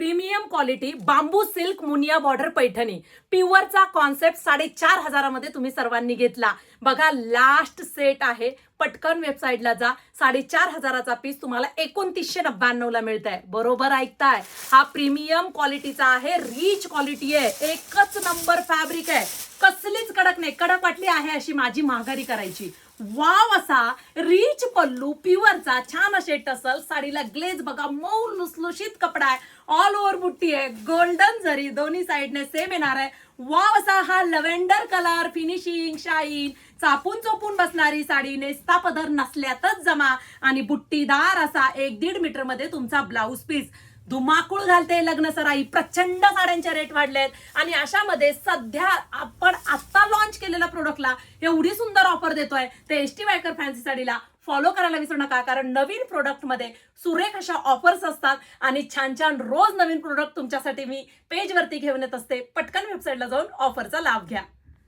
Premium quality bamboo silk Muniya border Paithani प्युअरचा concept 4,500 मध्ये तुम्ही सर्वांनी घेतला. बघा लास्ट सेट आहे, पटकन वेबसाईटला जा. 4,500चा पीस तुम्हाला 2999 ला मिळत आहे. बरोबर ऐकताय, हा प्रीमियम क्वालिटीचा आहे, रिच क्वालिटी आहे, एकच नंबर फॅब्रिक आहे, कसलीच कडक नाही. कडक वाटली आहे अशी माझी माघारी करायची. वाव असा रिच पल्लू, प्युअरचा छान असे टसल, साडीला ग्लेज बघा, मऊ लुसलुशीत कपडा आहे, ऑल ओव्हर बुट्टी आहे, गोल्डन जरी दोन्ही साइडने सेम येणार आहे. वाव असा हा लव्हेंडर कलर, फिनिशिंग, शाईन, चापून चोपून बसणारी साडी, नेस्ता पदर नसल्यातच जमा आणि बुट्टीदार असा 1-1.5 मीटर मध्ये तुमचा ब्लाऊज पीस. धुमाकूळ घालते लग्न सराई, प्रचंड साड्यांचे रेट वाढलेत आणि अशामध्ये सध्या आपण आता लॉन्च केलेल्या प्रोडक्टला एवढी सुंदर ऑफर देतोय. ते एसटी वायकर फॅन्सी साडीला फॉलो करायला विसरू नका, कारण नवीन प्रोडक्ट मध्ये सुरेख अशा ऑफर्स असतात आणि छान छान रोज नवीन प्रोडक्ट तुमच्यासाठी मी पेज वरती घेऊन येत असते. पटकन वेबसाईटला जाऊन ऑफरचा लाभ घ्या.